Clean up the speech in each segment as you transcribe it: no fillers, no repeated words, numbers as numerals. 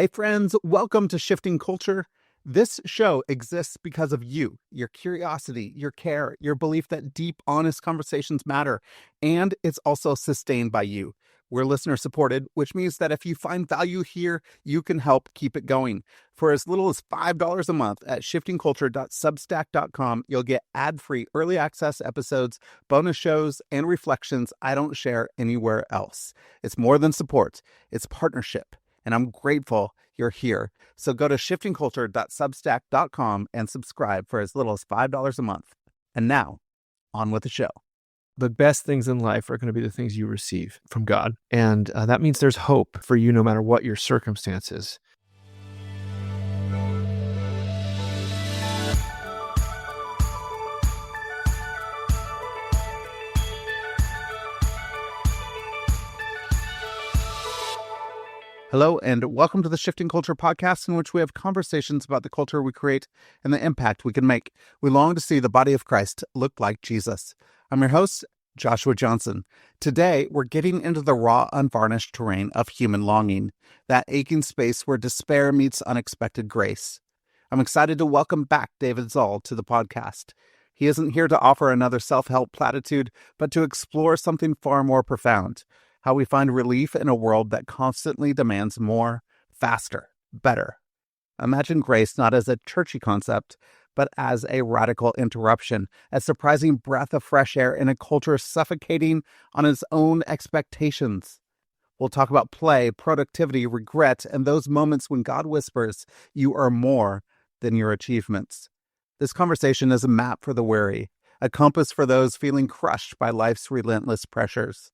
Hey friends, welcome to Shifting Culture. This show exists because of you, your curiosity, your care, your belief that deep, honest conversations matter, and it's also sustained by you. We're listener supported, which means that if you find value here, you can help keep it going. For as little as $5 a month at shiftingculture.substack.com, you'll get ad-free early access episodes, bonus shows, and reflections I don't share anywhere else. It's more than support, it's partnership. And I'm grateful you're here. So go to shiftingculture.substack.com and subscribe for as little as $5 a month. And now, on with the show. The best things in life are going to be the things you receive from God. And that means there's hope for you no matter what your circumstances. Hello, and welcome to the Shifting Culture podcast, in which we have conversations about the culture we create and the impact we can make. We long to see the body of Christ look like Jesus. I'm your host, Joshua Johnson. Today, we're getting into the raw, unvarnished terrain of human longing, that aching space where despair meets unexpected grace. I'm excited to welcome back David Zahl to the podcast. He isn't here to offer another self-help platitude, but to explore something far more profound: how we find relief in a world that constantly demands more, faster, better. Imagine grace not as a churchy concept, but as a radical interruption, a surprising breath of fresh air in a culture suffocating on its own expectations. We'll talk about play, productivity, regret, and those moments when God whispers, "You are more than your achievements." This conversation is a map for the weary, a compass for those feeling crushed by life's relentless pressures.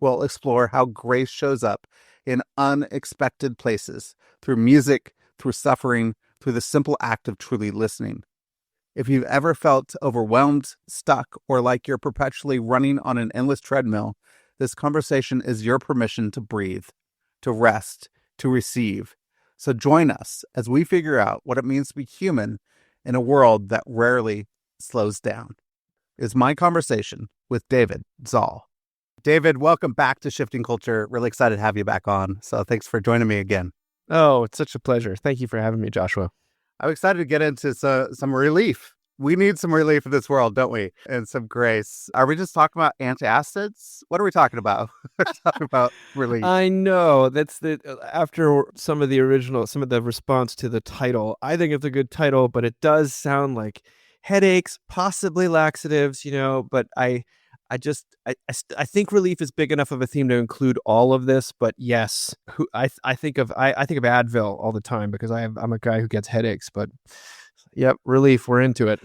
We'll explore how grace shows up in unexpected places, through music, through suffering, through the simple act of truly listening. If you've ever felt overwhelmed, stuck, or like you're perpetually running on an endless treadmill, this conversation is your permission to breathe, to rest, to receive. So join us as we figure out what it means to be human in a world that rarely slows down. It's my conversation with David Zahl. David, welcome back to Shifting Culture. Really excited to have you back on. So thanks for joining me again. Oh, it's such a pleasure. Thank you for having me, Joshua. I'm excited to get into some relief. We need some relief in this world, don't we? And some grace. Are we just talking about antacids? What are we talking about? We're talking about relief. I know that's after some of the response to the title. I think it's a good title, but it does sound like headaches, possibly laxatives, but I think relief is big enough of a theme to include all of this. But yes, I think of Advil all the time because I'm a guy who gets headaches. But yep, relief, we're into it.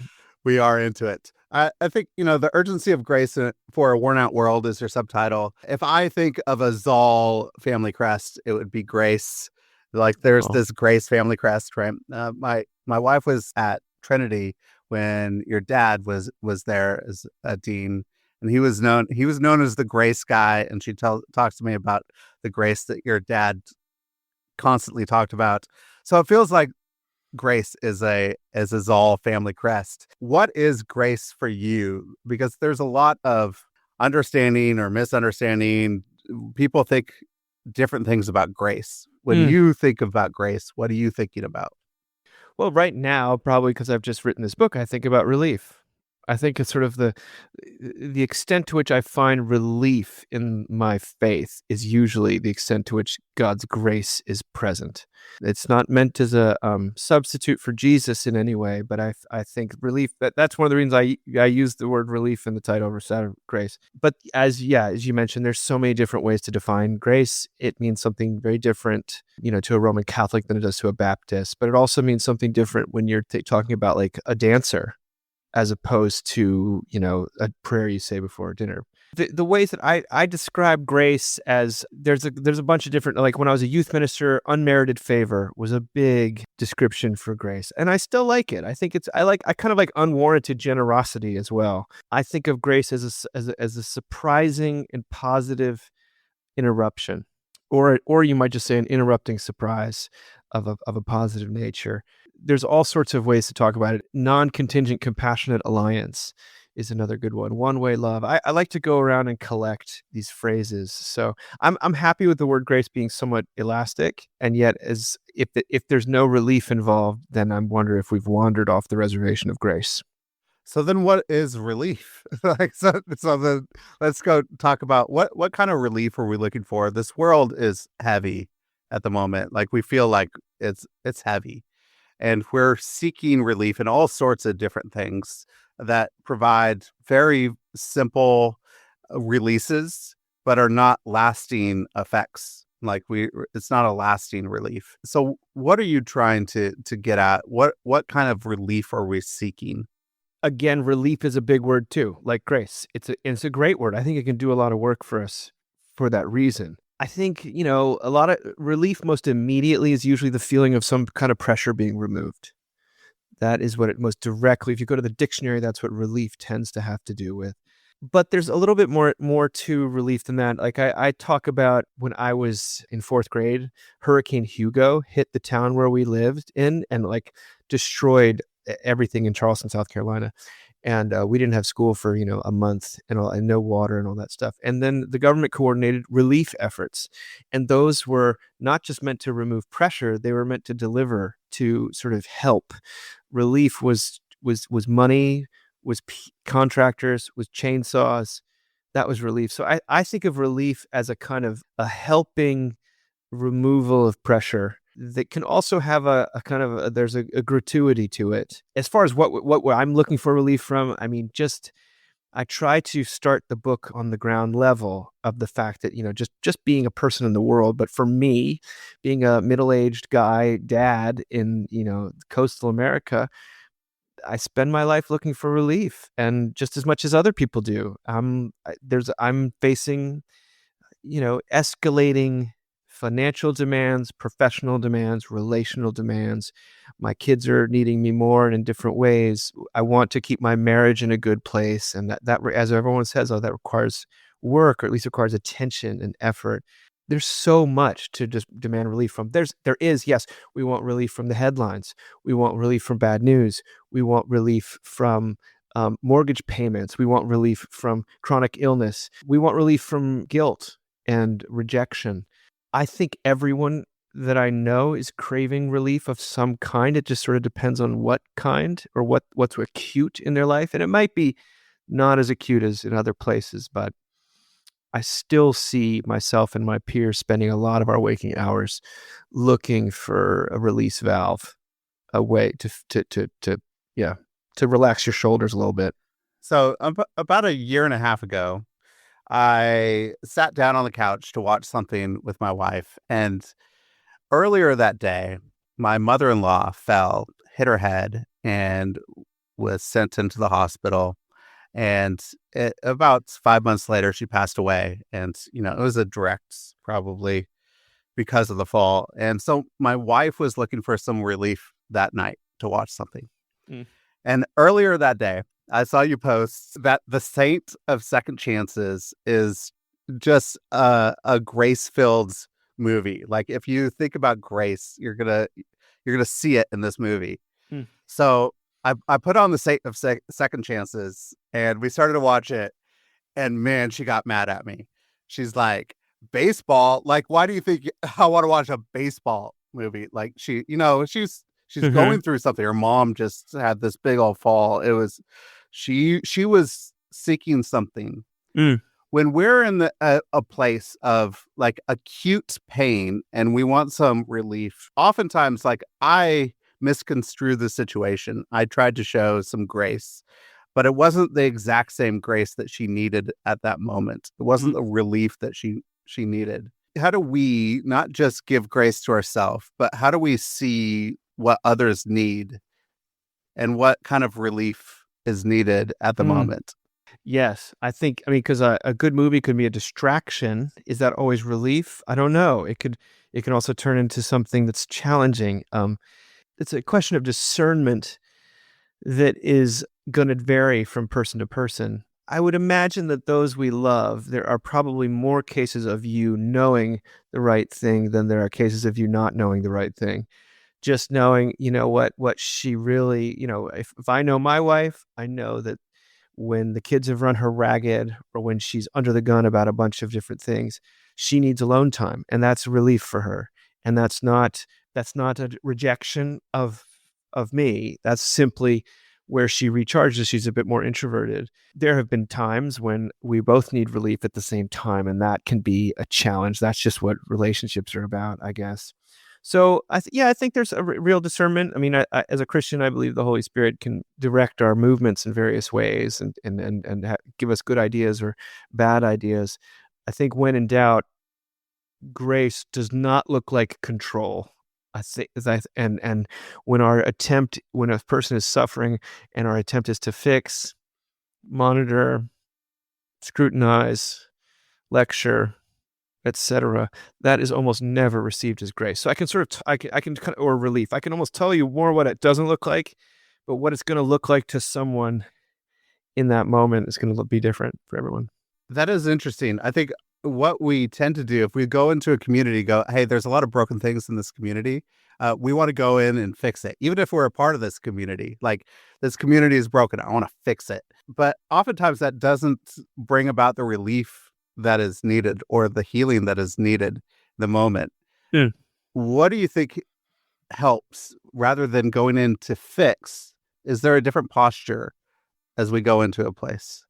We are into it. I think, the urgency of grace for a worn out world is your subtitle. If I think of a Zahl family crest, it would be grace. Like there's this grace family crest, right? My wife was at Trinity when your dad was there as a dean. And he was known as the grace guy. And she talks to me about the grace that your dad constantly talked about. So it feels like grace is a Zahl family crest. What is grace for you? Because there's a lot of understanding or misunderstanding. People think different things about grace. When you think about grace, what are you thinking about? Well, right now, probably because I've just written this book, I think about relief. I think it's sort of the extent to which I find relief in my faith is usually the extent to which God's grace is present. It's not meant as a substitute for Jesus in any way, but I think relief, that's one of the reasons I use the word relief in the title of grace. But as you mentioned, there's so many different ways to define grace. It means something very different, to a Roman Catholic than it does to a Baptist, but it also means something different when you're talking about like a dancer, as opposed to, a prayer you say before dinner. The ways that I describe grace as there's a bunch of different, like when I was a youth minister, unmerited favor was a big description for grace. And I still like it. I think I kind of like unwarranted generosity as well. I think of grace as a surprising and positive interruption, or you might just say an interrupting surprise of a positive nature. There's all sorts of ways to talk about it. Non-contingent compassionate alliance is another good one. One-way love. I like to go around and collect these phrases. So I'm happy with the word grace being somewhat elastic, and yet as if there's no relief involved, then I'm wondering if we've wandered off the reservation of grace. So then what is relief? So then let's go talk about what kind of relief are we looking for? This world is heavy at the moment. Like we feel like it's heavy. And we're seeking relief in all sorts of different things that provide very simple releases, but are not lasting effects. Like it's not a lasting relief. So what are you trying to get at? What kind of relief are we seeking? Again, relief is a big word too, like grace. It's a great word. I think it can do a lot of work for us for that reason. I think, a lot of relief most immediately is usually the feeling of some kind of pressure being removed. That is what it most directly, if you go to the dictionary, that's what relief tends to have to do with. But there's a little bit more to relief than that. Like I talk about when I was in fourth grade, Hurricane Hugo hit the town where we lived in and like destroyed everything in Charleston, South Carolina. And we didn't have school for, a month and no water and all that stuff. And then the government coordinated relief efforts. And those were not just meant to remove pressure, they were meant to deliver, to sort of help. Relief was money, was contractors, was chainsaws. That was relief. So I think of relief as a kind of a helping removal of pressure that can also have a kind of there's a gratuity to it. As far as what I'm looking for relief from, I mean, I try to start the book on the ground level of the fact that, just being a person in the world. But for me, being a middle-aged guy, dad in, coastal America, I spend my life looking for relief, and just as much as other people do. I'm facing, escalating financial demands, professional demands, relational demands. My kids are needing me more and in different ways. I want to keep my marriage in a good place. And that as everyone says, that requires work, or at least requires attention and effort. There's so much to just demand relief from. Yes, we want relief from the headlines. We want relief from bad news. We want relief from mortgage payments. We want relief from chronic illness. We want relief from guilt and rejection. I think everyone that I know is craving relief of some kind. It just sort of depends on what kind or what's acute in their life. And it might be not as acute as in other places, but I still see myself and my peers spending a lot of our waking hours looking for a release valve, a way to relax your shoulders a little bit. So about a year and a half ago, I sat down on the couch to watch something with my wife. And earlier that day, my mother-in-law fell, hit her head, and was sent into the hospital. And about 5 months later, she passed away. And, it was a direct, probably because of the fall. And so my wife was looking for some relief that night to watch something. Mm. And earlier that day, I saw you post that The Saint of Second Chances is just a grace-filled movie. Like if you think about grace, you're gonna see it in this movie. Hmm. So I put on The Saint of Second Chances, and we started to watch it. And man, she got mad at me. She's like, baseball? Like, why do you think I want to watch a baseball movie? Like she's mm-hmm. going through something. Her mom just had this big old fall. It was, she was seeking something. Mm. When we're in a place of like acute pain and we want some relief, oftentimes like I misconstrue the situation. I tried to show some grace, but it wasn't the exact same grace that she needed at that moment. It wasn't the relief that she needed. How do we not just give grace to ourselves, but how do we see what others need and what kind of relief is needed at the moment? Yes, I mean, because a good movie could be a distraction. Is that always relief? I don't know. It can also turn into something that's challenging. It's a question of discernment that is going to vary from person to person. I would imagine that those we love, there are probably more cases of you knowing the right thing than there are cases of you not knowing the right thing. Just knowing, what she really, if I know my wife, I know that when the kids have run her ragged, or when she's under the gun about a bunch of different things, she needs alone time, and that's relief for her. And that's not a rejection of me. That's simply where she recharges. She's a bit more introverted. There have been times when we both need relief at the same time, and that can be a challenge. That's just what relationships are about, I guess. So I think there's a real discernment. I mean, as a Christian, I believe the Holy Spirit can direct our movements in various ways and give us good ideas or bad ideas. I think when in doubt, grace does not look like control. I think and when when a person is suffering and our attempt is to fix, monitor, scrutinize, lecture, etc., that is almost never received as grace. So I can sort of I can kind of, or relief. I can almost tell you more what it doesn't look like, but what it's going to look like to someone in that moment is going to be different for everyone. That is interesting. I think what we tend to do if we go into a community, go, hey, there's a lot of broken things in this community. We want to go in and fix it. Even if we're a part of this community, like this community is broken, I want to fix it. But oftentimes that doesn't bring about the relief that is needed or the healing that is needed in the moment. Yeah. What do you think helps rather than going in to fix? Is there a different posture as we go into a place?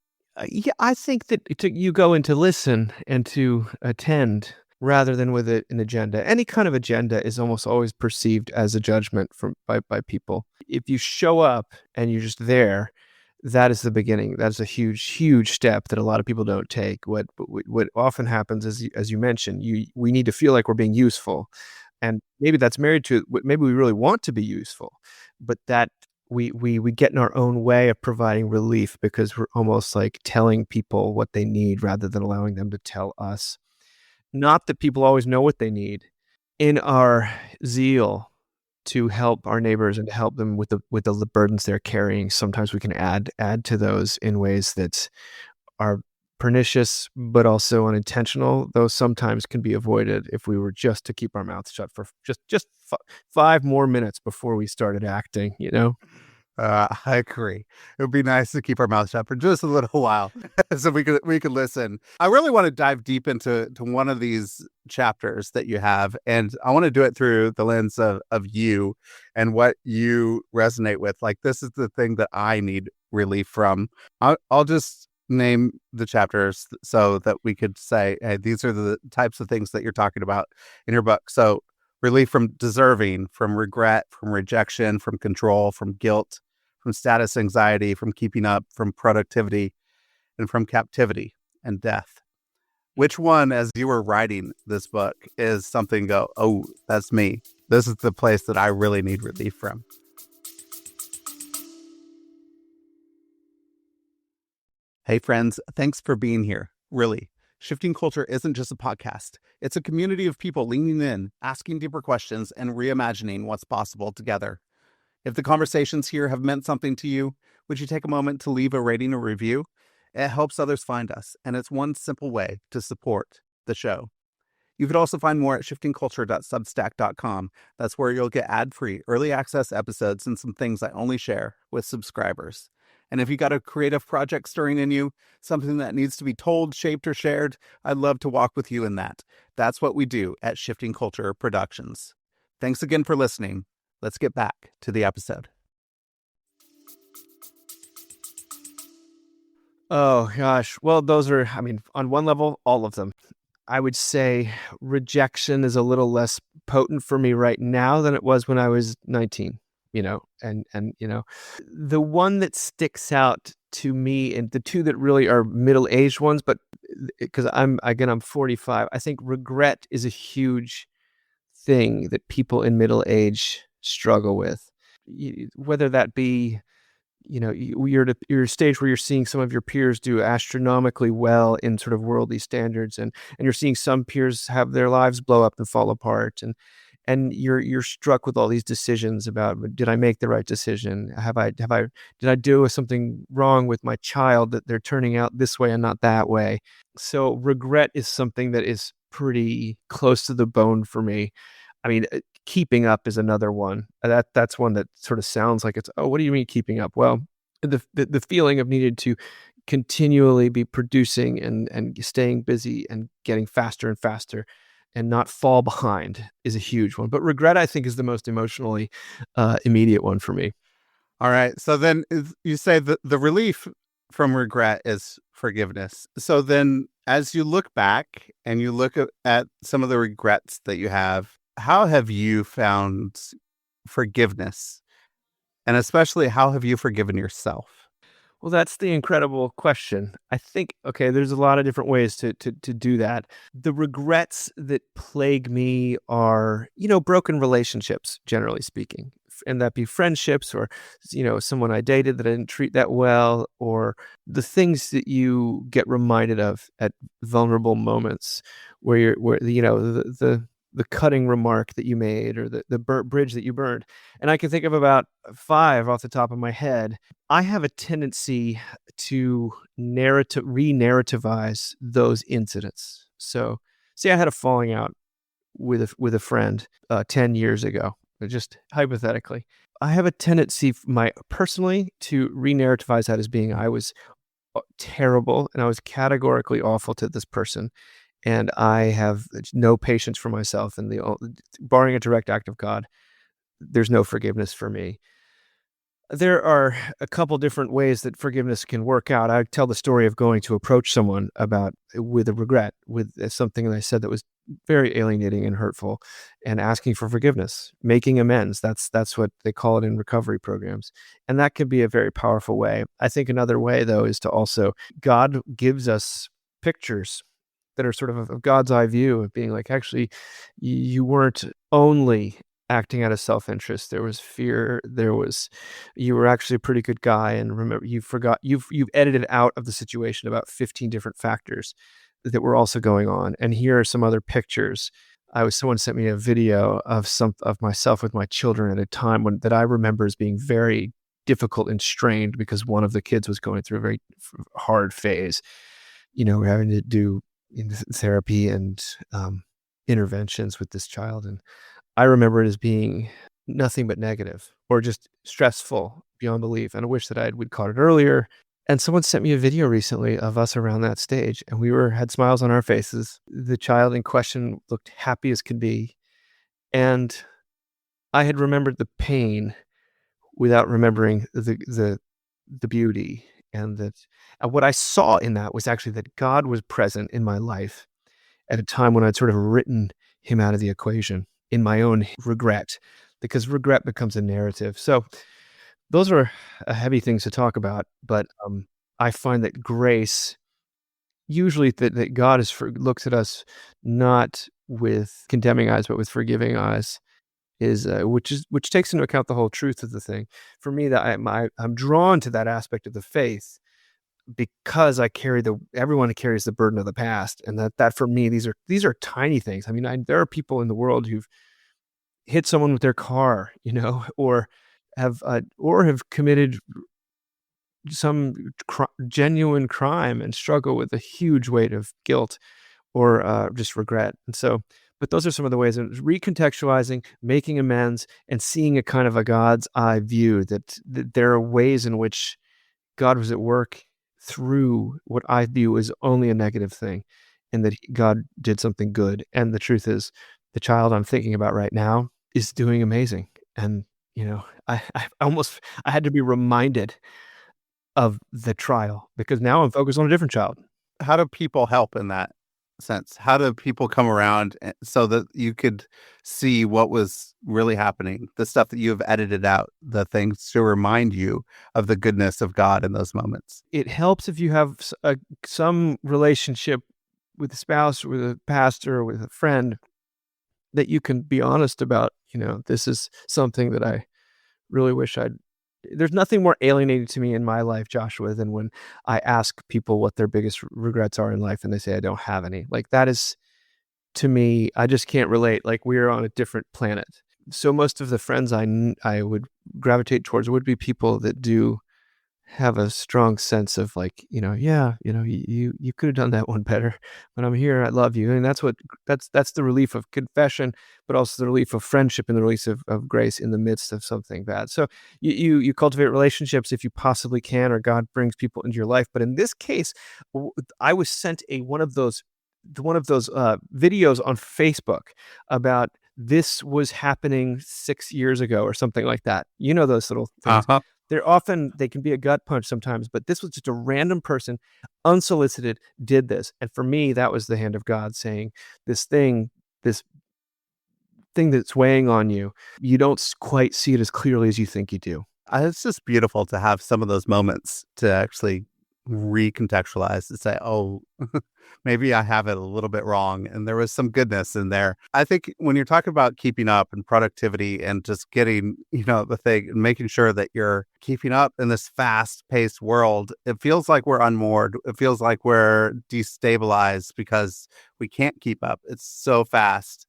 Yeah, I think that you go in to listen and to attend rather than with an agenda. Any kind of agenda is almost always perceived as a judgment by people. If you show up and you're just there, that is the beginning. That's a huge, huge step that a lot of people don't take. What often happens is, as you mentioned, we need to feel like we're being useful, and maybe that's married to maybe we really want to be useful, but that we get in our own way of providing relief because we're almost like telling people what they need rather than allowing them to tell us. Not that people always know what they need. In our zeal to help our neighbors and to help them with the burdens they're carrying, sometimes we can add to those in ways that are pernicious but also unintentional, though sometimes can be avoided if we were just to keep our mouths shut for just 5 more minutes before we started acting, you know? I agree. It would be nice to keep our mouth shut for just a little while so we could listen. I really want to dive deep into one of these chapters that you have, and I want to do it through the lens of you and what you resonate with. Like, this is the thing that I need relief from. I'll just name the chapters so that we could say, hey, these are the types of things that you're talking about in your book. So relief from deserving, from regret, from rejection, from control, from guilt, from status anxiety, from keeping up, from productivity, and from captivity and death. Which one, as you were writing this book, is something go, oh, that's me. This is the place that I really need relief from? Hey, friends, thanks for being here. Really. Shifting Culture isn't just a podcast. It's a community of people leaning in, asking deeper questions, and reimagining what's possible together. If the conversations here have meant something to you, would you take a moment to leave a rating or review? It helps others find us, and it's one simple way to support the show. You could also find more at shiftingculture.substack.com. That's where you'll get ad-free, early access episodes and some things I only share with subscribers. And if you got a creative project stirring in you, something that needs to be told, shaped, or shared, I'd love to walk with you in that. That's what we do at Shifting Culture Productions. Thanks again for listening. Let's get back to the episode. Oh, gosh. Well, those are, I mean, on one level, all of them. I would say rejection is a little less potent for me right now than it was when I was 19. And the one that sticks out to me, and the two that really are middle-aged ones, but because I'm 45, I think regret is a huge thing that people in middle age struggle with. Whether that be, you're at a stage where you're seeing some of your peers do astronomically well in sort of worldly standards, and you're seeing some peers have their lives blow up and fall apart, and you're struck with all these decisions about, did I make the right decision? Did I do something wrong with my child that they're turning out this way and not that way? So regret is something that is pretty close to the bone for me. I mean, keeping up is another one. That's one that sort of sounds like it's, oh, what do you mean keeping up? Well, the feeling of needed to continually be producing and staying busy and getting faster and faster and not fall behind is a huge one. But regret, I think, is the most emotionally immediate one for me. All right. So then you say the relief from regret is forgiveness. So then as you look back and you look at some of the regrets that you have, how have you found forgiveness? And especially, how have you forgiven yourself? Well, that's the incredible question. I think, okay, there's a lot of different ways to do that. The regrets that plague me are, broken relationships, generally speaking, and that be friendships or, someone I dated that I didn't treat that well, or the things that you get reminded of at vulnerable moments where the cutting remark that you made or the burnt bridge that you burned. And I can think of about 5 off the top of my head. I have a tendency to re-narrativize those incidents. So, say I had a falling out with a friend 10 years ago, just hypothetically. I have a tendency personally to re-narrativize that as being I was terrible and I was categorically awful to this person. And I have no patience for myself, and barring a direct act of God, there's no forgiveness for me. There are a couple different ways that forgiveness can work out. I tell the story of going to approach someone with a regret, with something that I said that was very alienating and hurtful, and asking for forgiveness, making amends. That's what they call it in recovery programs. And that can be a very powerful way. I think another way, though, is to also, God gives us pictures that are sort of God's eye view of being like, actually, you weren't only acting out of self-interest. There was fear. You were actually a pretty good guy. And remember, you've edited out of the situation about 15 different factors that were also going on. And here are some other pictures. Someone sent me a video of myself with my children at a time that I remember as being very difficult and strained because one of the kids was going through a very hard phase. We're having to do in therapy and interventions with this child. And I remember it as being nothing but negative or just stressful beyond belief. And I wish that we'd caught it earlier. And someone sent me a video recently of us around that stage, and we had smiles on our faces. The child in question looked happy as could be. And I had remembered the pain without remembering the beauty. And what I saw in that was actually that God was present in my life at a time when I'd sort of written him out of the equation in my own regret, because regret becomes a narrative. So those are heavy things to talk about, but I find that grace, usually that God looks at us not with condemning eyes, but with forgiving eyes, which takes into account the whole truth of the thing. For me, that I'm drawn to that aspect of the faith because everyone carries the burden of the past, and that for me, these are tiny things. I mean, there are people in the world who've hit someone with their car, or have committed some genuine crime and struggle with a huge weight of guilt or just regret. And so, but those are some of the ways of recontextualizing, making amends, and seeing a kind of a God's eye view that there are ways in which God was at work through what I view as only a negative thing, and that God did something good. And the truth is, the child I'm thinking about right now is doing amazing. And, I had to be reminded of the trial because now I'm focused on a different child. How do people help in that sense? How do people come around so that you could see what was really happening, the stuff that you have edited out, the things to remind you of the goodness of God in those moments? It helps if you have some relationship with a spouse, with a pastor, or with a friend that you can be honest about. This is something that I really wish there's nothing more alienating to me in my life, Joshua, than when I ask people what their biggest regrets are in life and they say, I don't have any. Like, that is, to me, I just can't relate. Like, we're on a different planet. So most of the friends I would gravitate towards would be people that do have a strong sense of like, you could have done that one better, but I'm here. I love you. And that's the relief of confession, but also the relief of friendship and the release of grace in the midst of something bad. So you cultivate relationships if you possibly can, or God brings people into your life. But in this case, I was sent one of those videos on Facebook about this was happening 6 years ago or something like that. You know, those little things. Uh-huh. They can be a gut punch sometimes, but this was just a random person, unsolicited, did this. And for me, that was the hand of God saying, this thing that's weighing on you, you don't quite see it as clearly as you think you do. It's just beautiful to have some of those moments to actually recontextualize and say, oh, maybe I have it a little bit wrong. And there was some goodness in there. I think when you're talking about keeping up and productivity and just getting, the thing and making sure that you're keeping up in this fast paced world, it feels like we're unmoored. It feels like we're destabilized because we can't keep up. It's so fast.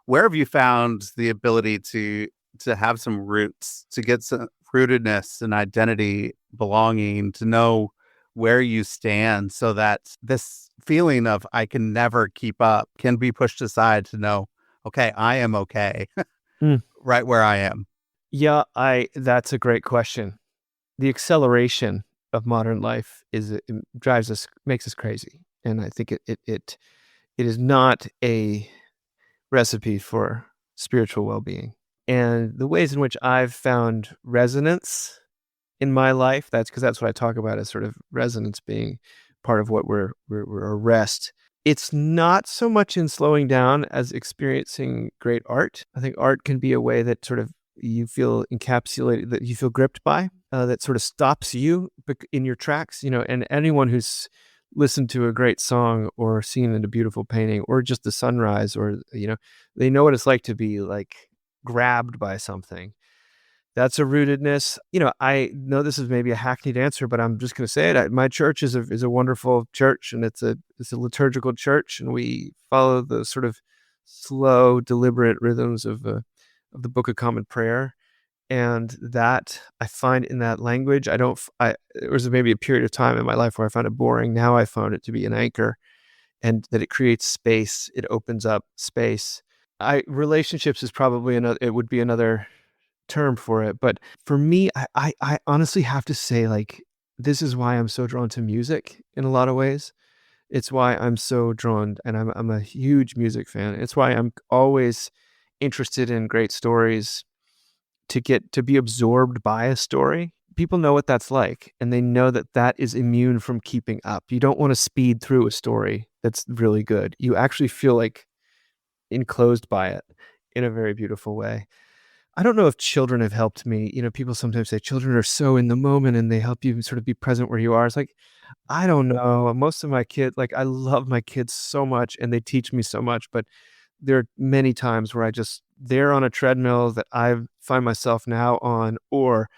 Where have you found the ability to have some roots, to get some rootedness and identity, belonging, to know where you stand so that this feeling of I can never keep up can be pushed aside to know, okay, I am okay Mm. right where I am? Yeah, that's a great question. The acceleration of modern life it makes us crazy. And I think it is not a recipe for spiritual well-being. And the ways in which I've found resonance in my life, that's because that's what I talk about as sort of resonance being part of what we're a rest. It's not so much in slowing down as experiencing great art. I think art can be a way that sort of you feel encapsulated, that you feel gripped by, that sort of stops you in your tracks, and anyone who's listened to a great song or seen a beautiful painting or just the sunrise, or, they know what it's like to be like grabbed by something. That's a rootedness. I know this is maybe a hackneyed answer, but I'm just going to say it. My church is a wonderful church, and it's a liturgical church, and we follow the sort of slow, deliberate rhythms of the Book of Common Prayer. And that I find in that language, there was maybe a period of time in my life where I found it boring. Now I found it to be an anchor, and that it creates space. It opens up space. Relationships is probably it would be another term for it. But for me, I honestly have to say, like, this is why I'm so drawn to music in a lot of ways. It's why I'm so drawn, and I'm a huge music fan. It's why I'm always interested in great stories, to be absorbed by a story. People know what that's like, and they know that is immune from keeping up. You don't want to speed through a story that's really good. You actually feel like enclosed by it in a very beautiful way. I don't know if children have helped me. People sometimes say children are so in the moment and they help you sort of be present where you are. It's like, I don't know. Most of my kids, like, I love my kids so much and they teach me so much, but there are many times where they're on a treadmill that I find myself now on, or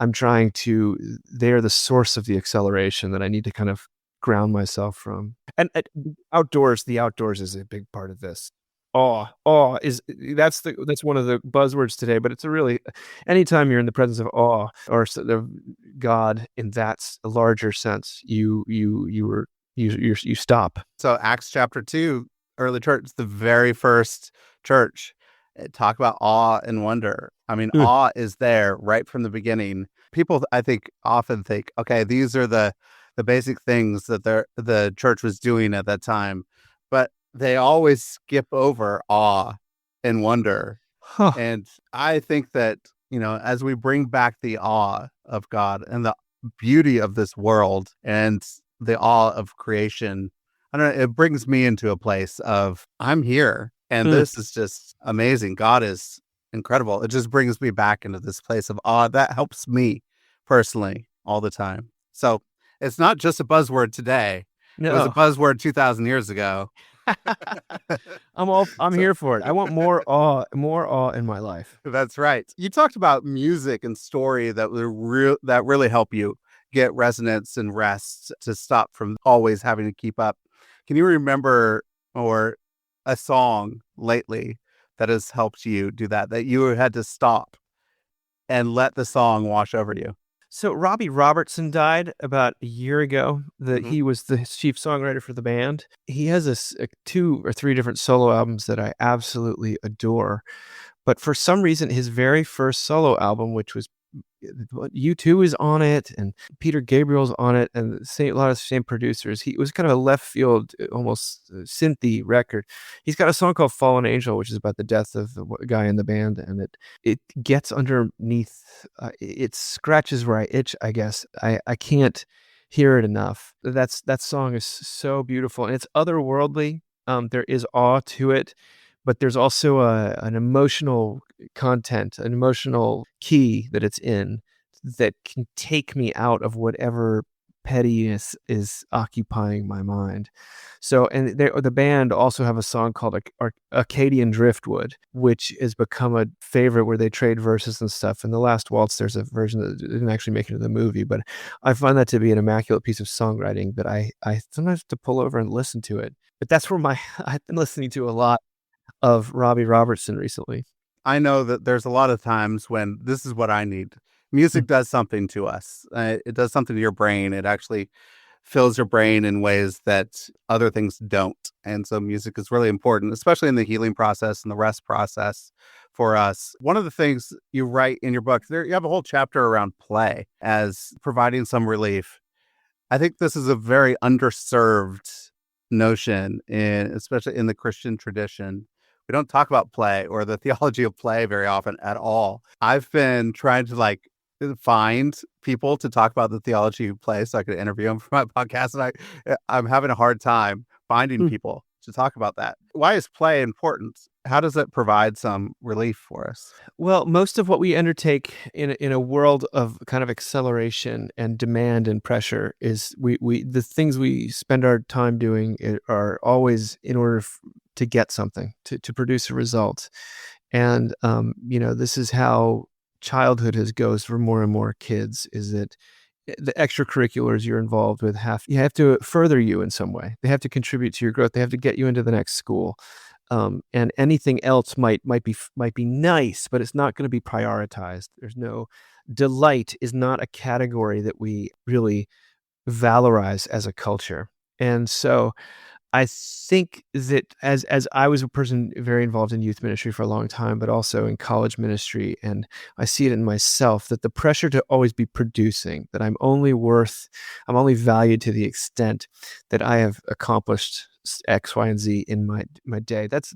they're the source of the acceleration that I need to kind of ground myself from. And the outdoors is a big part of this. Awe that's one of the buzzwords today, but it's anytime you're in the presence of awe or of God in that larger sense, you stop. So Acts chapter 2, early church, the very first church, talk about awe and wonder. I mean, awe is there right from the beginning. People, I think, often think, okay, these are the basic things that the church was doing at that time, but they always skip over awe and wonder. Huh. And I think that, as we bring back the awe of God and the beauty of this world and the awe of creation, I don't know, it brings me into a place of I'm here and this is just amazing. God is incredible. It just brings me back into this place of awe that helps me personally all the time. So it's not just a buzzword today. No. It was a buzzword 2,000 years ago. I'm here for it. I want more awe in my life. That's right. You talked about music and story that really help you get resonance and rest, to stop from always having to keep up. Can you remember or a song lately that has helped you do that you had to stop and let the song wash over you? So Robbie Robertson died about a year ago. Hmm. He was the chief songwriter for the band. He has two or three different solo albums that I absolutely adore. But for some reason, his very first solo album, which was U2 is on it, and Peter Gabriel's on it, and a lot of the same producers. It was kind of a left field, almost synthy record. He's got a song called "Fallen Angel," which is about the death of the guy in the band, and it gets underneath. It scratches where I itch. I guess I can't hear it enough. That song is so beautiful, and it's otherworldly. There is awe to it, but there's also an emotional content, an emotional key that it's in that can take me out of whatever pettiness is occupying my mind. So, and the band also have a song called Acadian Driftwood, which has become a favorite where they trade verses and stuff. And the last waltz, there's a version that didn't actually make it into the movie, but I find that to be an immaculate piece of songwriting that I sometimes have to pull over and listen to it. But that's where I've been listening to a lot of Robbie Robertson recently. I know that there's a lot of times when this is what I need. Music does something to us. It does something to your brain. It actually fills your brain in ways that other things don't. And so music is really important, especially in the healing process and the rest process for us. One of the things you write in your book, you have a whole chapter around play as providing some relief. I think this is a very underserved notion, especially in the Christian tradition. We don't talk about play or the theology of play very often at all. I've been trying to find people to talk about the theology of play so I could interview them for my podcast, and I'm having a hard time finding people to talk about that. Why is play important? How does it provide some relief for us? Well, most of what we undertake in a world of kind of acceleration and demand and pressure is the things we spend our time doing are always in order to get something, to produce a result. And this is how childhood goes for more and more kids, is that the extracurriculars you're involved with have to further you in some way. They have to contribute to your growth. They have to get you into the next school. And anything else might be nice, but it's not going to be prioritized. There's no delight is not a category that we really valorize as a culture. And so I think that as I was a person very involved in youth ministry for a long time, but also in college ministry, and I see it in myself, that the pressure to always be producing, that I'm only valued to the extent that I have accomplished X, Y, and Z in my day. That's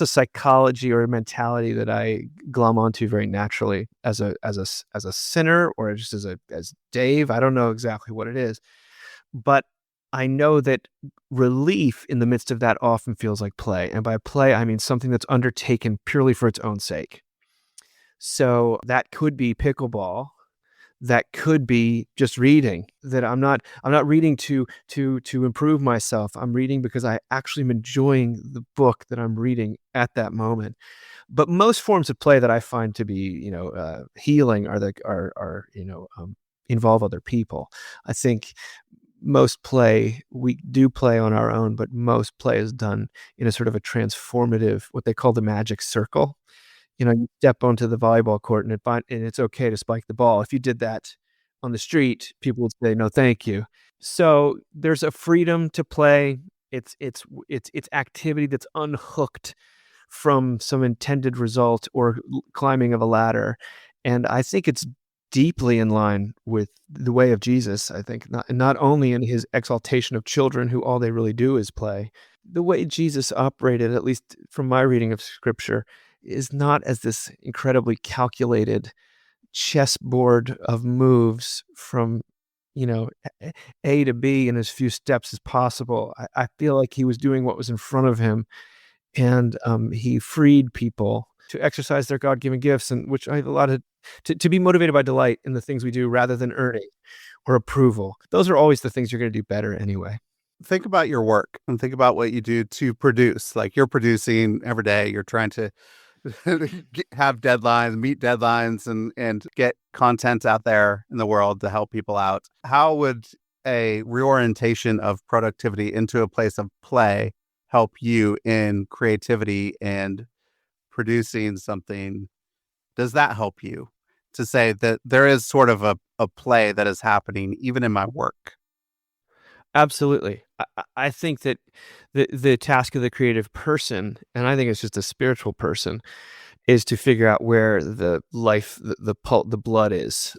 a psychology or a mentality that I glom onto very naturally as a sinner, or just as Dave. I don't know exactly what it is, but I know that relief in the midst of that often feels like play. And by play, I mean something that's undertaken purely for its own sake. So that could be pickleball. That could be just reading. That I'm not reading to improve myself. I'm reading because I actually am enjoying the book that I'm reading at that moment. But most forms of play that I find to be, healing involve other people. I think we do play on our own, but most play is done in a sort of a transformative, what they call the magic circle. You step onto the volleyball court and it's okay to spike the ball. If you did that on the street, people would say, no, thank you. So there's a freedom to play. It's activity that's unhooked from some intended result or climbing of a ladder. And I think it's deeply in line with the way of Jesus. I think not only in his exaltation of children who all they really do is play. The way Jesus operated, at least from my reading of scripture, is not as this incredibly calculated chessboard of moves from, A to B in as few steps as possible. I feel like he was doing what was in front of him, and he freed people to exercise their God-given gifts, and which I have a lot of to be motivated by delight in the things we do rather than earning or approval. Those are always the things you're going to do better anyway. Think about your work and think about what you do to produce. Like, you're producing every day. You're trying to have deadlines, meet deadlines, and get content out there in the world to help people out. How would a reorientation of productivity into a place of play help you in creativity and producing something? Does that help you to say that there is sort of a play that is happening even in my work. Absolutely. I think that the task of the creative person, and I think it's just a spiritual person, is to figure out where the life, the blood is,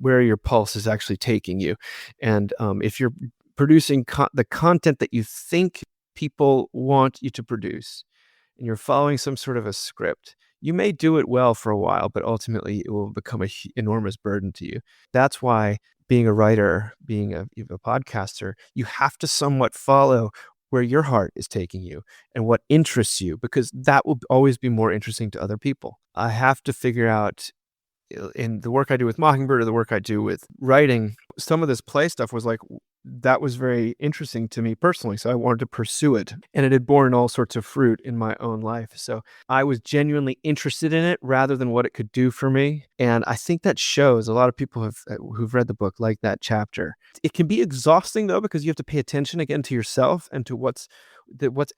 where your pulse is actually taking you. And if you're producing the content that you think people want you to produce, and you're following some sort of a script, you may do it well for a while, but ultimately it will become an enormous burden to you. That's why being a writer, being a podcaster, you have to somewhat follow where your heart is taking you and what interests you, because that will always be more interesting to other people. I have to figure out, in the work I do with Mockingbird or the work I do with writing, some of this play stuff was like, that was very interesting to me personally. So I wanted to pursue it, and it had borne all sorts of fruit in my own life. So I was genuinely interested in it rather than what it could do for me. And I think that shows. A lot of people who've read the book like that chapter. It can be exhausting though, because you have to pay attention again to yourself and to what's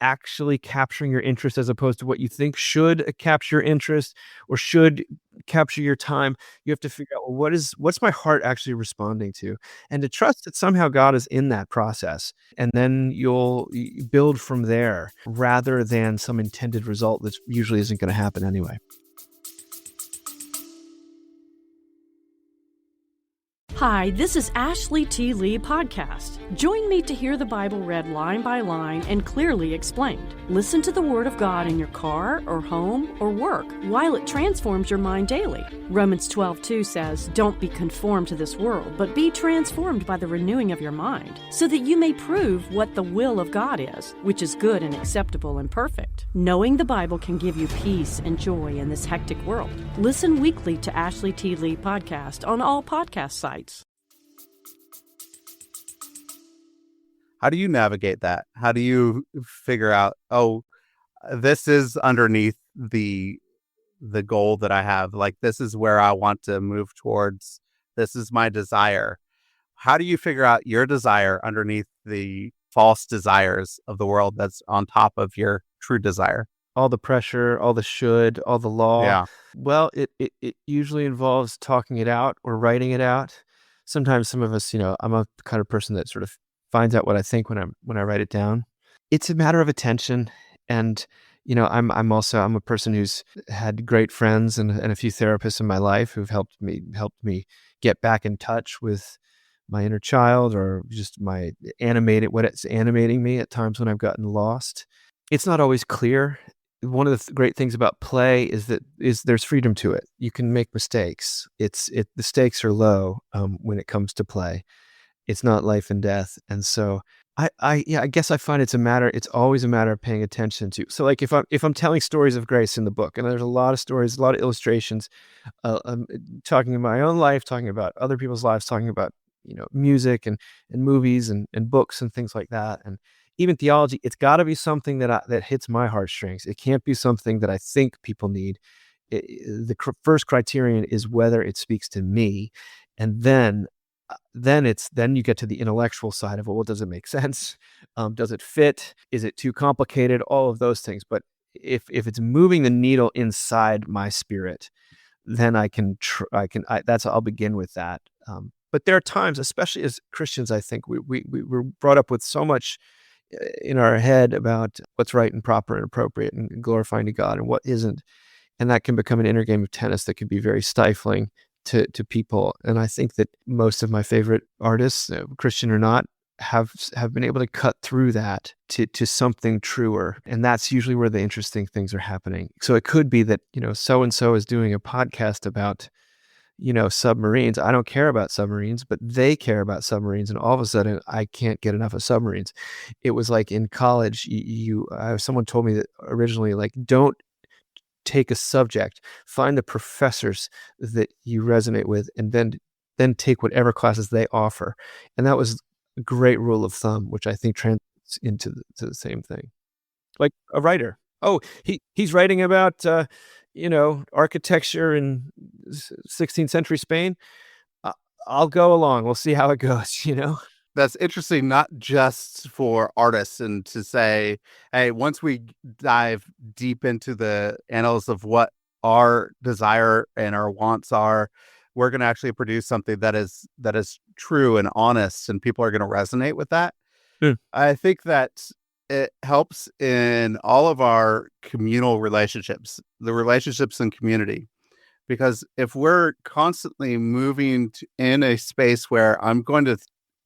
actually capturing your interest, as opposed to what you think should capture your interest or should capture your time. You have to figure out, well, what's my heart actually responding to, and to trust that somehow God is in that process. And then you build from there rather than some intended result that usually isn't going to happen anyway. Hi, this is Ashley T. Lee Podcast. Join me to hear the Bible read line by line and clearly explained. Listen to the Word of God in your car or home or work while it transforms your mind daily. Romans 12:2 says, "Don't be conformed to this world, but be transformed by the renewing of your mind, so that you may prove what the will of God is, which is good and acceptable and perfect." Knowing the Bible can give you peace and joy in this hectic world. Listen weekly to Ashley T. Lee Podcast on all podcast sites. How do you navigate that? How do you figure out, oh, this is underneath the goal that I have? Like, this is where I want to move towards. This is my desire. How do you figure out your desire underneath the false desires of the world that's on top of your true desire? All the pressure, all the should, all the law. Yeah. Well, it usually involves talking it out or writing it out. Sometimes some of us, I'm a kind of person that sort of finds out what I think when I write it down. It's a matter of attention. And, I'm a person who's had great friends and a few therapists in my life who've helped me get back in touch with my inner child, or just what's animating me at times when I've gotten lost. It's not always clear. One of the great things about play is there's freedom to it. You can make mistakes. The stakes are low when it comes to play. It's not life and death. And so I guess I find it's always a matter of paying attention to. So like if I'm telling stories of grace in the book, and there's a lot of stories, a lot of illustrations, I'm talking in my own life, talking about other people's lives, talking about, music and movies and books and things like that. And even theology, it's got to be something that hits my heartstrings. It can't be something that I think people need. The first criterion is whether it speaks to me, and then you get to the intellectual side of, well, does it make sense? Does it fit? Is it too complicated? All of those things. But if it's moving the needle inside my spirit, then I'll begin with that. But there are times, especially as Christians, I think we were brought up with so much in our head about what's right and proper and appropriate and glorifying to God and what isn't. And that can become an inner game of tennis that can be very stifling to people. And I think that most of my favorite artists, Christian or not, have been able to cut through that to something truer. And that's usually where the interesting things are happening. So it could be that, so-and-so is doing a podcast about, submarines. I don't care about submarines, but they care about submarines. And all of a sudden I can't get enough of submarines. It was like in college, someone told me that originally, like, don't take a subject, find the professors that you resonate with, and then take whatever classes they offer. And that was a great rule of thumb, which I think translates into the same thing. Like a writer. Oh, he's writing about, architecture in 16th century Spain. I'll go along. We'll see how it goes, That's interesting, not just for artists, and to say, hey, once we dive deep into the annals of what our desire and our wants are, we're going to actually produce something that is true and honest, and people are going to resonate with that. Yeah. I think that it helps in all of our communal relationships, the relationships in community. Because if we're constantly moving in a space where I'm going to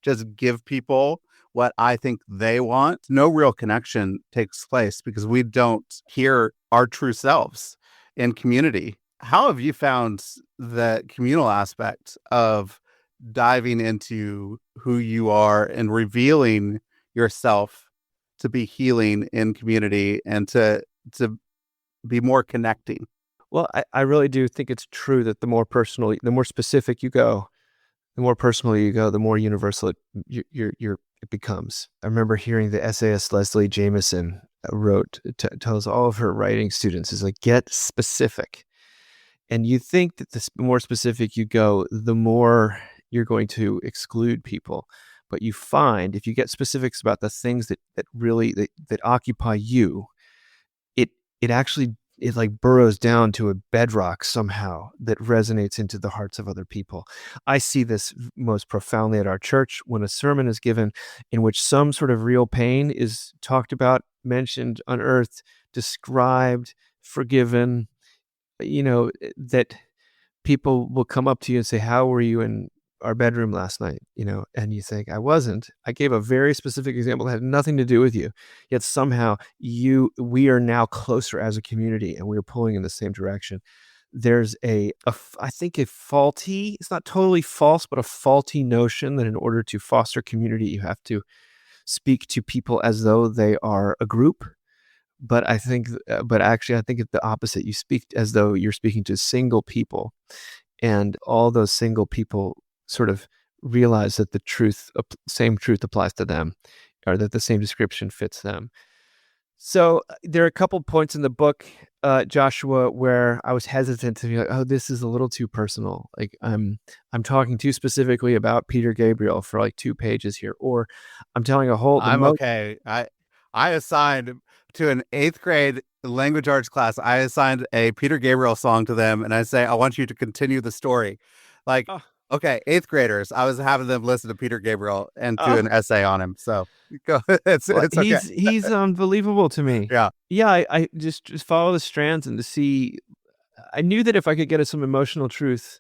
just give people what I think they want, no real connection takes place because we don't hear our true selves in community. How have you found the communal aspect of diving into who you are and revealing yourself to be healing in community and to be more connecting? Well, I really do think it's true that the more specific you go, the more personal you go, the more universal it becomes. I remember hearing the essayist Leslie Jameson tells all of her writing students is like, get specific. And you think that the more specific you go, the more you're going to exclude people. But you find if you get specifics about the things that really occupy you, it actually like burrows down to a bedrock somehow that resonates into the hearts of other people. I see this most profoundly at our church when a sermon is given in which some sort of real pain is talked about, mentioned, unearthed, described, forgiven, that people will come up to you and say, how were you in our bedroom last night? And you think, I wasn't. I gave a very specific example that had nothing to do with you. Yet somehow we are now closer as a community and we are pulling in the same direction. There's I think it's not totally false, but a faulty notion that in order to foster community, you have to speak to people as though they are a group. But actually, I think it's the opposite. You speak as though you're speaking to single people, and all those single people sort of realize that the same truth applies to them, or that the same description fits them. So there are a couple points in the book, Joshua, where I was hesitant to be like, oh, this is a little too personal. Like I'm talking too specifically about Peter Gabriel for like 2 pages here, or I'm telling a whole. Okay. I assigned to an 8th grade language arts class, I assigned a Peter Gabriel song to them, and I say, I want you to continue the story. Like, okay, 8th graders, I was having them listen to Peter Gabriel and do an essay on him. So go. It's okay. He's unbelievable to me. Yeah. Yeah. I just follow the strands and to see. I knew that if I could get at some emotional truth,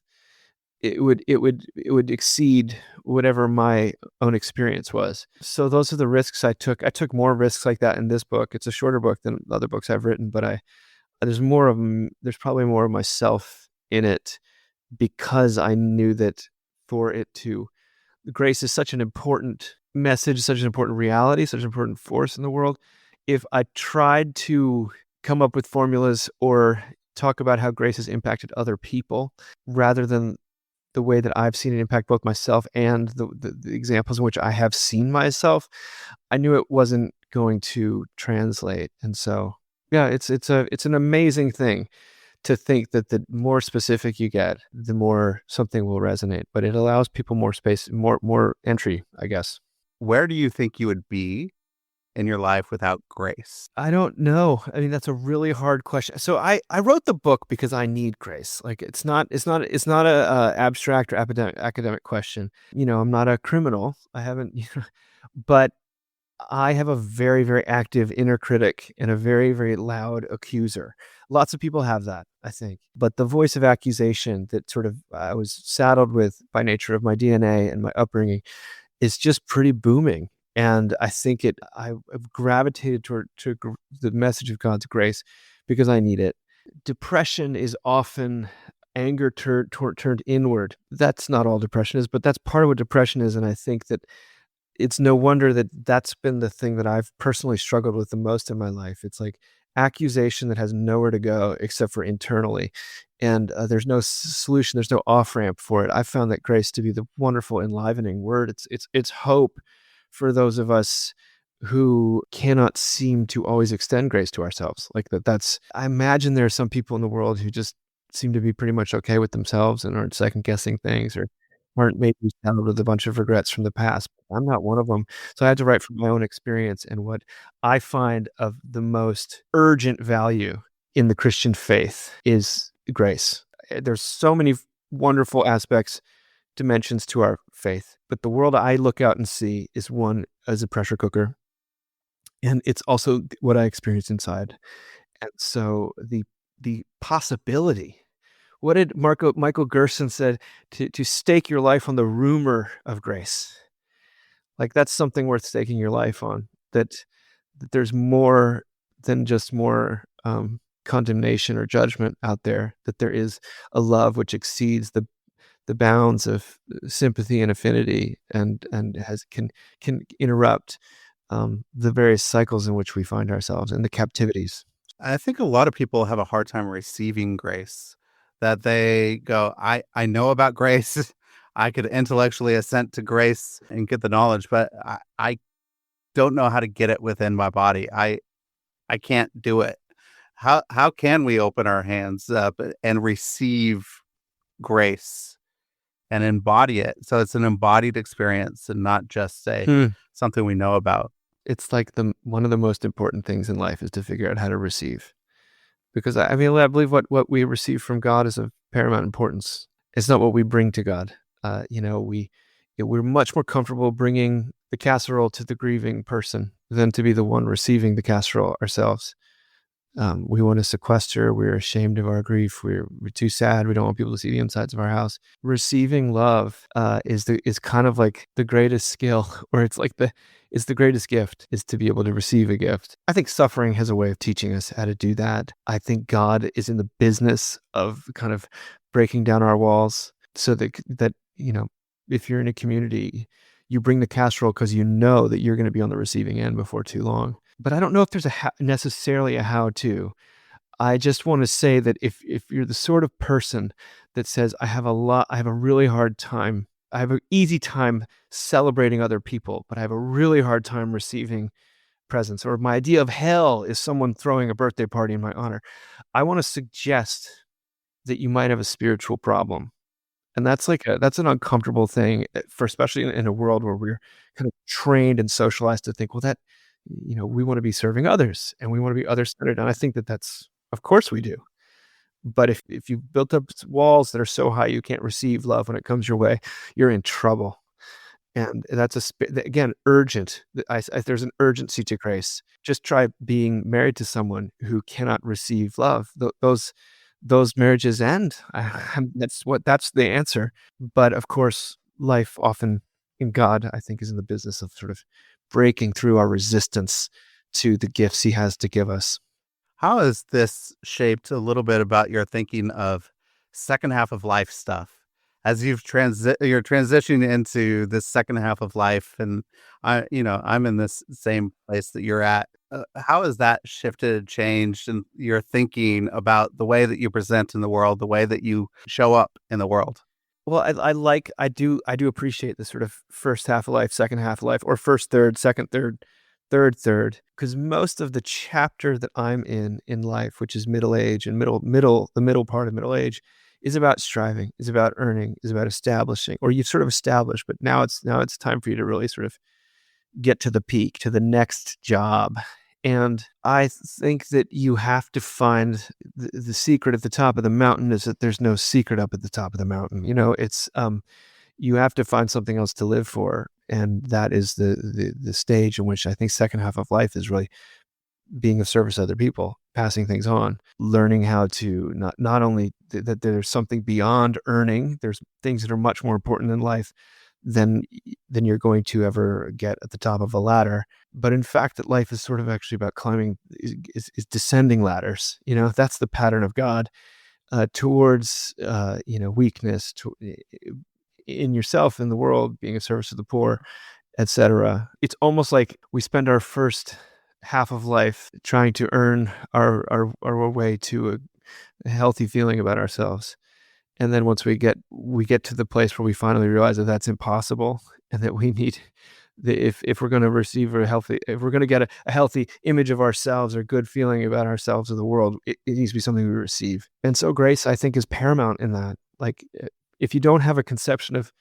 it would exceed whatever my own experience was. So those are the risks I took. I took more risks like that in this book. It's a shorter book than other books I've written, but there's probably more of myself in it because I knew that grace is such an important message, such an important reality, such an important force in the world. If I tried to come up with formulas or talk about how grace has impacted other people rather than the way that I've seen it impact both myself and the examples in which I have seen myself, I knew it wasn't going to translate. And so, yeah, it's an amazing thing to think that the more specific you get, the more something will resonate. But it allows people more space, more entry, I guess. Where do you think you would be in your life without grace? I don't know. I mean, that's a really hard question. So I wrote the book because I need grace. Like it's not a abstract or academic question. I'm not a criminal. I haven't, but I have a very, very active inner critic and a very, very loud accuser. Lots of people have that, I think. But the voice of accusation that sort of I was saddled with by nature of my DNA and my upbringing is just pretty booming. And I think I've gravitated toward the message of God's grace because I need it. Depression is often anger turned inward. That's not all depression is, but that's part of what depression is. And I think that it's no wonder that that's been the thing that I've personally struggled with the most in my life. It's like accusation that has nowhere to go except for internally. And there's no solution. There's no off-ramp for it. I found that grace to be the wonderful, enlivening word. It's hope for those of us who cannot seem to always extend grace to ourselves. Like I imagine there are some people in the world who just seem to be pretty much okay with themselves and aren't second guessing things or aren't maybe saddled with a bunch of regrets from the past. I'm not one of them. So I had to write from my own experience and what I find of the most urgent value in the Christian faith is grace. There's so many wonderful aspects, dimensions to our faith, but the world I look out and see is one as a pressure cooker, and it's also what I experience inside. And so the possibility. What did Michael Gerson said? To stake your life on the rumor of grace. Like that's something worth staking your life on. That there's more than just more condemnation or judgment out there. That there is a love which exceeds the bounds of sympathy and affinity, and can interrupt the various cycles in which we find ourselves and the captivities. I think a lot of people have a hard time receiving grace, that they go, I know about grace. I could intellectually assent to grace and get the knowledge, but I don't know how to get it within my body. I can't do it. How can we open our hands up and receive grace and embody it? So it's an embodied experience and not just something we know about. It's like one of the most important things in life is to figure out how to receive. Because I believe what we receive from God is of paramount importance. It's not what we bring to God. We're much more comfortable bringing the casserole to the grieving person than to be the one receiving the casserole ourselves. We want to sequester. We're ashamed of our grief. We're too sad. We don't want people to see the insides of our house. Receiving love is kind of like the greatest skill, or it's the greatest gift, is to be able to receive a gift. I think suffering has a way of teaching us how to do that. I think God is in the business of kind of breaking down our walls, so that if you're in a community, you bring the casserole because you know that you're going to be on the receiving end before too long. But I don't know if there's necessarily a how-to. I just want to say that if you're the sort of person that says, I have a really hard time, I have an easy time celebrating other people, but I have a really hard time receiving presents, or my idea of hell is someone throwing a birthday party in my honor, I want to suggest that you might have a spiritual problem. And that's that's an uncomfortable thing, especially in a world where we're kind of trained and socialized to think, well, that, we want to be serving others and we want to be other-centered. And I think that's, of course we do. But if you've built up walls that are so high you can't receive love when it comes your way, you're in trouble. And that's again, urgent. There's an urgency to grace. Just try being married to someone who cannot receive love. Those marriages end. That's the answer. But of course, life often in God, I think, is in the business of sort of breaking through our resistance to the gifts he has to give us. How has this shaped a little bit about your thinking of second half of life stuff? As you're transitioning into this second half of life, and I'm in this same place that you're at. How has that shifted, changed, and your thinking about the way that you present in the world, the way that you show up in the world? Well, I do appreciate the sort of first half of life, second half of life, or first third, second third, third, because most of the chapter that I'm in life, which is middle age and the middle part of middle age, is about striving, is about earning, is about establishing, or you've sort of established, but now it's time for you to really sort of get to the peak, to the next job. And I think that you have to find the secret at the top of the mountain is that there's no secret up at the top of the mountain. It's you have to find something else to live for, and that is the stage in which I think second half of life is really being of service to other people, passing things on, learning how to not only that there's something beyond earning, there's things that are much more important in life than you're going to ever get at the top of a ladder. But in fact, that life is sort of actually about climbing, is descending ladders. That's the pattern of God towards weakness in yourself, in the world, being of service to the poor, etc. It's almost like we spend our first half of life trying to earn our way to a healthy feeling about ourselves. And then once we get to the place where we finally realize that that's impossible, and that we need, if we're going to receive if we're going to get a healthy image of ourselves or good feeling about ourselves or the world, it needs to be something we receive. And so grace, I think, is paramount in that. Like, if you don't have a conception of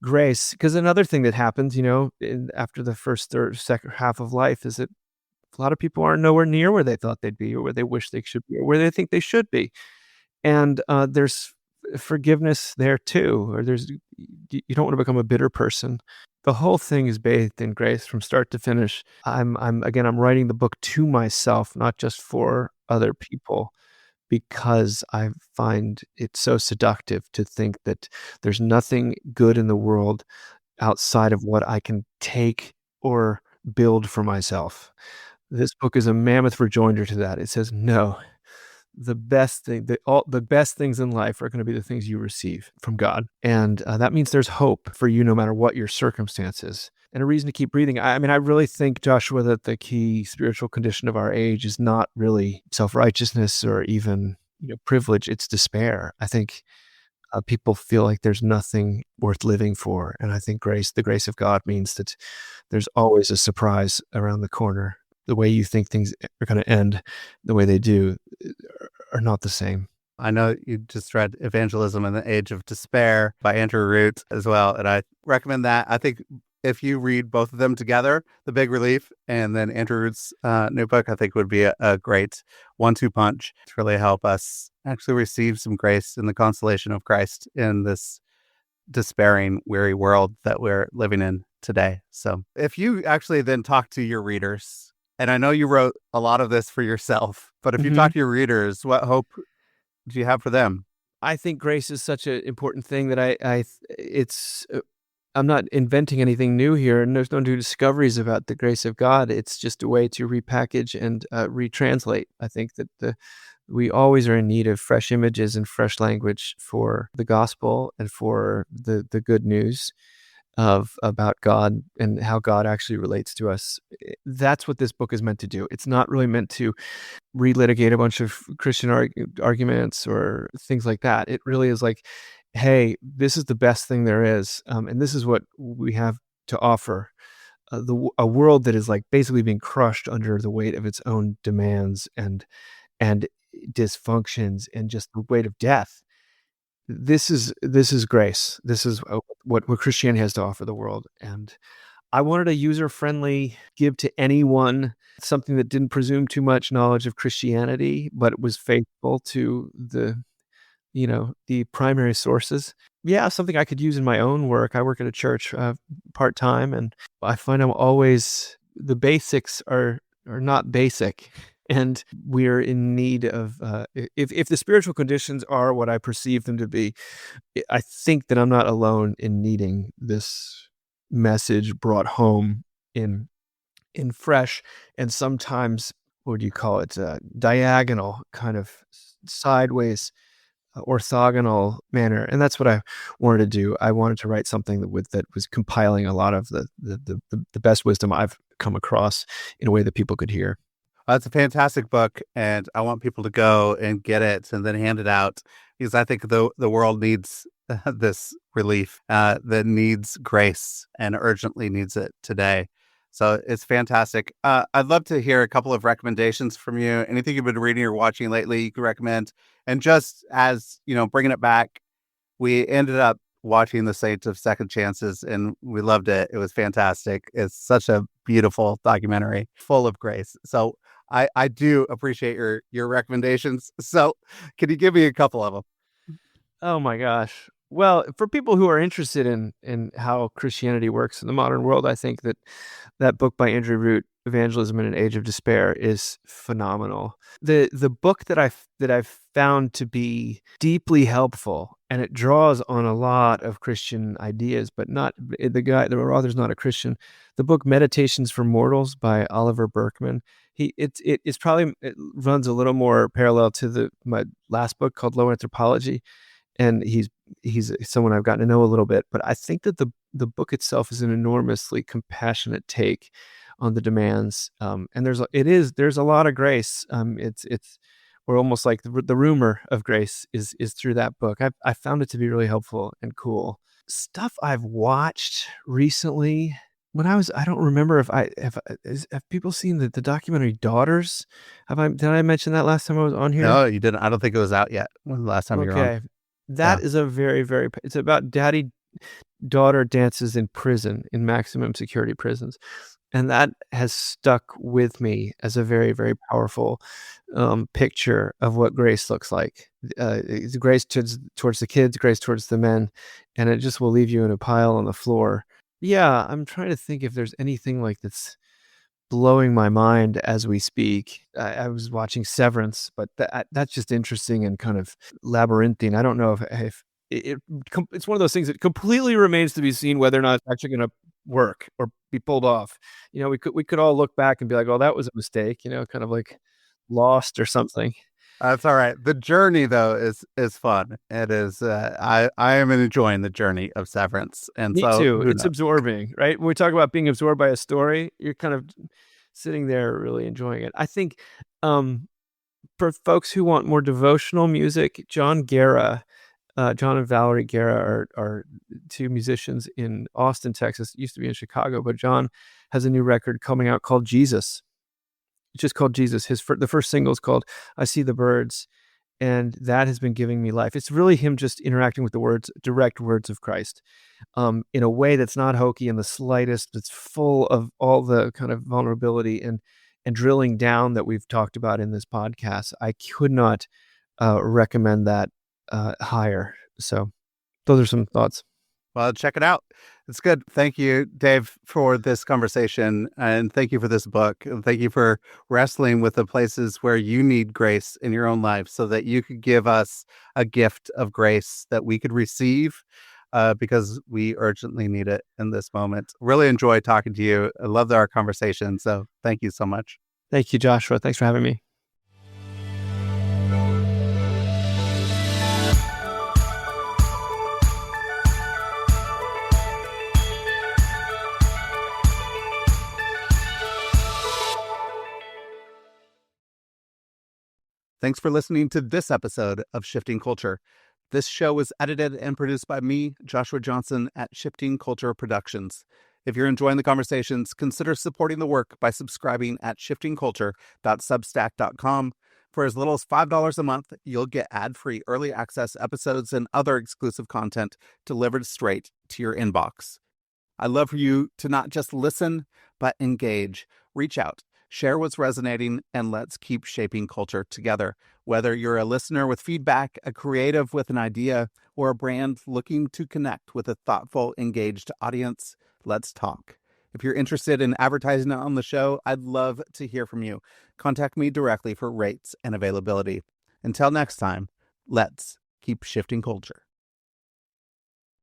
grace, because another thing that happens, after the first second half of life is that A lot of people aren't nowhere near where they thought they'd be, or where they wish they should be, or where they think they should be. And there's forgiveness there too, or you don't want to become a bitter person. The whole thing is bathed in grace from start to finish. I'm writing the book to myself, not just for other people, because I find it so seductive to think that there's nothing good in the world outside of what I can take or build for myself. This book is a mammoth rejoinder to that. It says, no, the best things in life are going to be the things you receive from God. And that means there's hope for you no matter what your circumstances, and a reason to keep breathing. I mean, I really think, Joshua, that the key spiritual condition of our age is not really self-righteousness or even privilege. It's despair. I think people feel like there's nothing worth living for. And I think the grace of God means that there's always a surprise around the corner. The way you think things are going to end, the way they do, are not the same. I know you just read Evangelism in the Age of Despair by Andrew Root as well, and I recommend that. I think if you read both of them together, The Big Relief and then Andrew Root's new book, I think would be a great 1-2 punch to really help us actually receive some grace and the consolation of Christ in this despairing, weary world that we're living in today. So if you actually then talk to your readers, and I know you wrote a lot of this for yourself, but if you talk to your readers, what hope do you have for them? I think grace is such an important thing that I'm not inventing anything new here, and there's no new discoveries about the grace of God. It's just a way to repackage and retranslate. I think that we always are in need of fresh images and fresh language for the gospel and for the good news about God and how God actually relates to us. That's what this book is meant to do. It's not really meant to relitigate a bunch of Christian arguments or things like that. It really is like, hey, this is the best thing there is, and this is what we have to offer. A world that is like basically being crushed under the weight of its own demands and dysfunctions and just the weight of death. This is grace. This is what Christianity has to offer the world. And I wanted a user-friendly, give to anyone something that didn't presume too much knowledge of Christianity, but was faithful to the primary sources. Yeah, something I could use in my own work. I work at a church part-time, and I find the basics are not basic. And we're in need of, if the spiritual conditions are what I perceive them to be, I think that I'm not alone in needing this message brought home in fresh and sometimes, what do you call it, diagonal, kind of sideways, orthogonal manner. And that's what I wanted to do. I wanted to write something that was compiling a lot of the best wisdom I've come across in a way that people could hear. It's a fantastic book, and I want people to go and get it and then hand it out, because I think the world needs this relief, that needs grace and urgently needs it today. So it's fantastic. I'd love to hear a couple of recommendations from you. Anything you've been reading or watching lately you could recommend. And just as, bringing it back, we ended up watching The Saints of Second Chances, and we loved it. It was fantastic. It's such a beautiful documentary full of grace. So I do appreciate your recommendations. So can you give me a couple of them? Oh my gosh. Well, for people who are interested in how Christianity works in the modern world, I think that book by Andrew Root, Evangelism in an Age of Despair, is phenomenal. The book that I've found to be deeply helpful, and it draws on a lot of Christian ideas, but not the author's not a Christian. The book Meditations for Mortals by Oliver Berkman. It runs a little more parallel to my last book called Low Anthropology, and he's someone I've gotten to know a little bit. But I think that the book itself is an enormously compassionate take on the demands, and there's a lot of grace. Or almost like the rumor of grace is through that book. I found it to be really helpful and cool. Stuff I've watched recently. I don't remember have people seen the documentary Daughters? Did I mention that last time I was on here? No, you didn't. I don't think it was out yet. When the last time you were on? Okay. That is a very, very, it's about daddy-daughter dances in prison, in maximum security prisons. And that has stuck with me as a very, very powerful picture of what grace looks like. It's grace towards the kids, grace towards the men, and it just will leave you in a pile on the floor. Yeah, I'm trying to think if there's anything like that's blowing my mind as we speak. I was watching Severance, but that's just interesting and kind of labyrinthine. I don't know if it's one of those things that completely remains to be seen whether or not it's actually going to work or be pulled off. We could all look back and be like, "Oh, that was a mistake," kind of like Lost or something. That's all right. The journey, though, is fun. It is. I am enjoying the journey of Severance, and Me so too. who It's knows? absorbing, right? When we talk about being absorbed by a story, you're kind of sitting there really enjoying it. I think for folks who want more devotional music, John and Valerie Guerra are two musicians in Austin, Texas. It used to be in Chicago, but John has a new record coming out called Jesus. It's just called Jesus. The first single is called "I See the Birds," and that has been giving me life. It's really him just interacting with the direct words of Christ, in a way that's not hokey in the slightest. It's full of all the kind of vulnerability and drilling down that we've talked about in this podcast. I could not recommend that higher. So those are some thoughts. Well, check it out. It's good. Thank you, Dave, for this conversation, and thank you for this book, and thank you for wrestling with the places where you need grace in your own life, so that you could give us a gift of grace that we could receive, because we urgently need it in this moment. Really enjoy talking to you. I love our conversation. So thank you so much. Thank you, Joshua. Thanks for having me. Thanks for listening to this episode of Shifting Culture. This show was edited and produced by me, Joshua Johnson, at Shifting Culture Productions. If you're enjoying the conversations, consider supporting the work by subscribing at shiftingculture.substack.com. For as little as $5 a month, you'll get ad-free early access episodes and other exclusive content delivered straight to your inbox. I'd love for you to not just listen, but engage. Reach out. Share what's resonating, and let's keep shaping culture together. Whether you're a listener with feedback, a creative with an idea, or a brand looking to connect with a thoughtful, engaged audience, let's talk. If you're interested in advertising on the show, I'd love to hear from you. Contact me directly for rates and availability. Until next time, let's keep shifting culture.